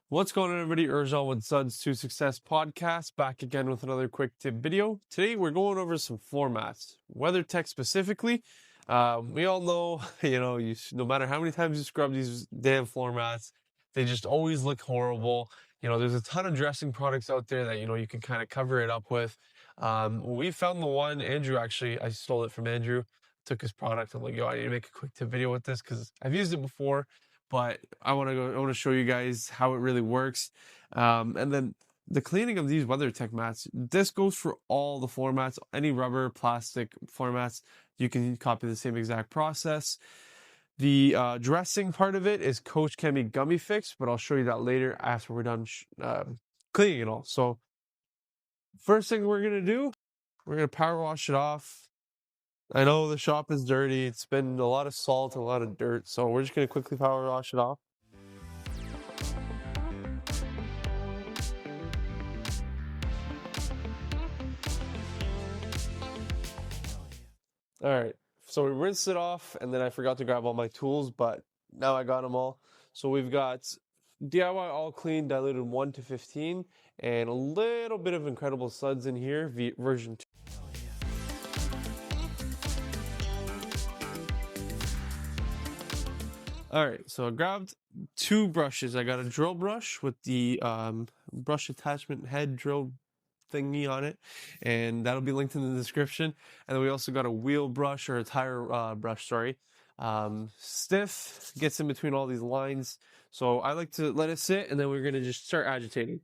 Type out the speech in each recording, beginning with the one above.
What's going on, everybody? Ercan with Suds to Success podcast, back again with another quick tip video. Today we're going over some floor mats, WeatherTech specifically. We all know, no matter how many times you scrub these damn floor mats, they just always look horrible. There's a ton of dressing products out there that you can kind of cover it up with. We found the one. Andrew, actually, I stole it from Andrew. Took his product. I'm like, yo, I need to make a quick tip video with this because I've used it before. But I want to show you guys how it really works. And then the cleaning of these WeatherTech mats, this goes for all the floor mats, any rubber, plastic floor mats. You can copy the same exact process. The dressing part of it is Coach Chemi Gummy Fix, but I'll show you that later after we're done cleaning it all. So first thing we're going to do, we're going to power wash it off. I know the shop is dirty. It's been a lot of salt and a lot of dirt. So we're just going to quickly power wash it off. All right. So we rinsed it off, and then I forgot to grab all my tools, but now I got them all. So we've got DIY All Clean diluted 1 to 15 and a little bit of Incredible Suds in here, version 2. All right, so I grabbed 2 brushes. I got a drill brush with the brush attachment head drill thingy on it, and that'll be linked in the description. And then we also got a wheel brush, or a tire brush, sorry. Stiff, gets in between all these lines. So I like to let it sit, and then we're gonna just start agitating.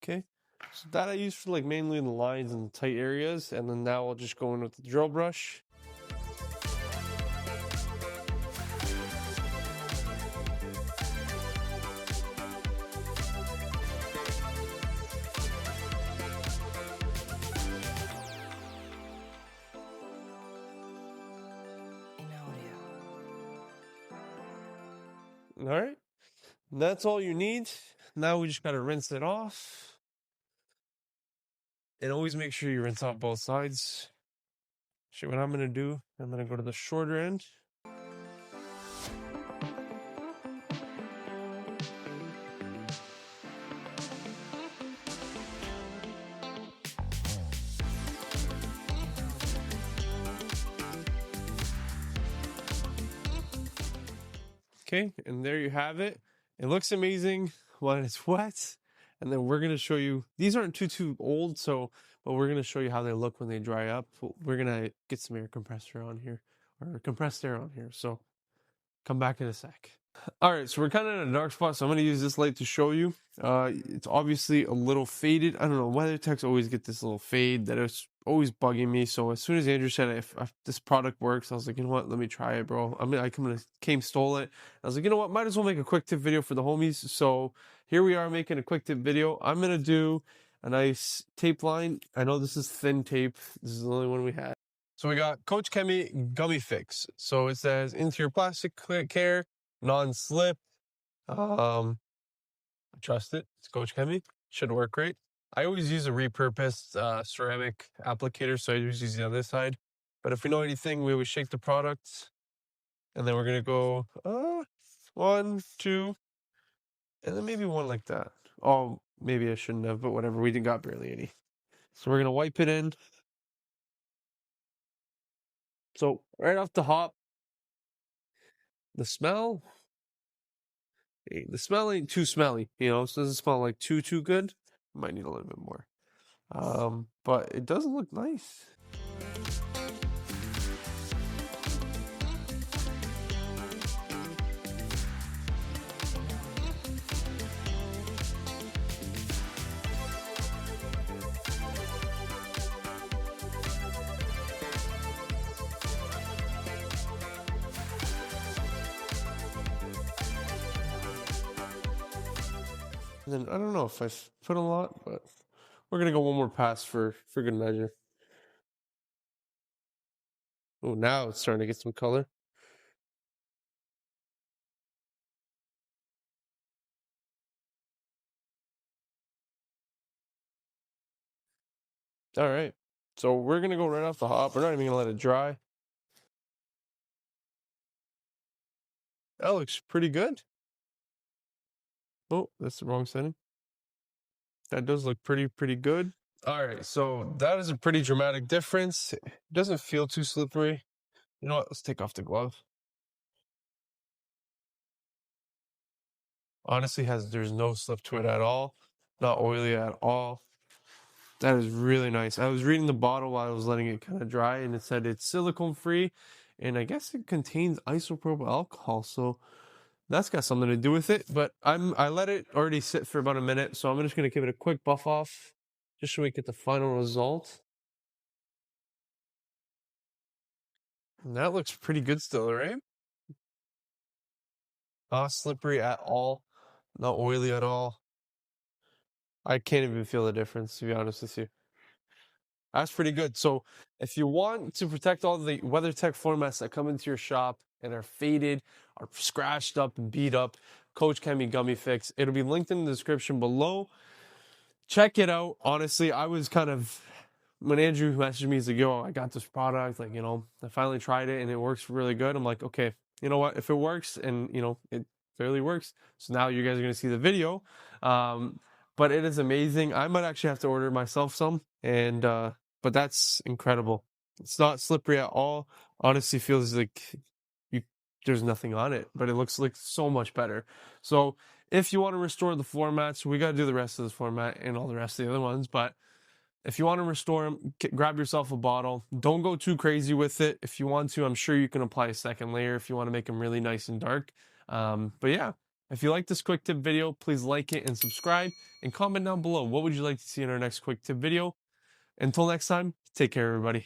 Okay, so that I use for like mainly the lines and tight areas, and then now I'll just go in with the drill brush. All right, that's all you need. Now we just gotta rinse it off. And always make sure you rinse off both sides. So what I'm gonna do, I'm gonna go to the shorter end. Okay, and there you have it. It looks amazing when it's wet. And then we're gonna show you, these aren't too old, but we're gonna show you how they look when they dry up. We're gonna get some air compressor on here, or compressed air on here. So come back in a sec. All right, so we're kind of in a dark spot, so I'm going to use this light to show you. It's obviously a little faded. I don't know, WeatherTechs always get this little fade that is always bugging me. So as soon as Andrew said if this product works, I was like, you know what, let me try it, bro. Stole it. I was like, you know what, might as well make a quick tip video for the homies. So here we are making a quick tip video. I'm going to do a nice tape line. I know this is thin tape. This is the only one we had. So we got Coach Chemi Gummy Fix. So it says interior plastic care, non-slip. I trust it. It's Coach Chemi. Should work great. I always use a repurposed ceramic applicator, so I always use the other side. But if we know anything, we always shake the product, and then we're gonna go 1, 2, and then maybe 1 like that. Oh, maybe I shouldn't have, but whatever. We didn't got barely any. So we're gonna wipe it in. So right off the hop, the smell ain't too smelly, so it doesn't smell like too good. Might need a little bit more. But it does look nice. And then I don't know if I've put a lot, but we're gonna go 1 more pass for good measure. Oh, now it's starting to get some color. All right. So we're gonna go right off the hop. We're not even gonna let it dry. That looks pretty good. Oh, that's the wrong setting. That does look pretty good. All right, so that is a pretty dramatic difference. It doesn't feel too slippery. You know what? Let's take off the glove. Honestly, there's no slip to it at all. Not oily at all. That is really nice. I was reading the bottle while I was letting it kind of dry, and it said it's silicone free, and I guess it contains isopropyl alcohol. So that's got something to do with it. But I let it already sit for about a minute, so I'm just gonna give it a quick buff off, just so we get the final result. And that looks pretty good still, right? Not slippery at all, not oily at all. I can't even feel the difference, to be honest with you. That's pretty good. So if you want to protect all the WeatherTech floor mats that come into your shop and are faded, are scratched up and beat up, Coach Chemi Gummy Fix. It'll be linked in the description below. Check it out. Honestly, I was kind of, when Andrew messaged me, he's like, yo, I got this product. Like, I finally tried it and it works really good. I'm like, okay, you know what? If it works and, it clearly works. So now you guys are going to see the video. But it is amazing. I might actually have to order myself some. But that's incredible. It's not slippery at all. Honestly, feels like you, there's nothing on it, but it looks like so much better. So if you want to restore the floor mats, we got to do the rest of this format and all the rest of the other ones. But if you want to restore them, grab yourself a bottle. Don't go too crazy with it. If you want to, I'm sure you can apply a second layer if you want to make them really nice and dark. But yeah, if you like this quick tip video, please like it and subscribe and comment down below. What would you like to see in our next quick tip video? Until next time, take care, everybody.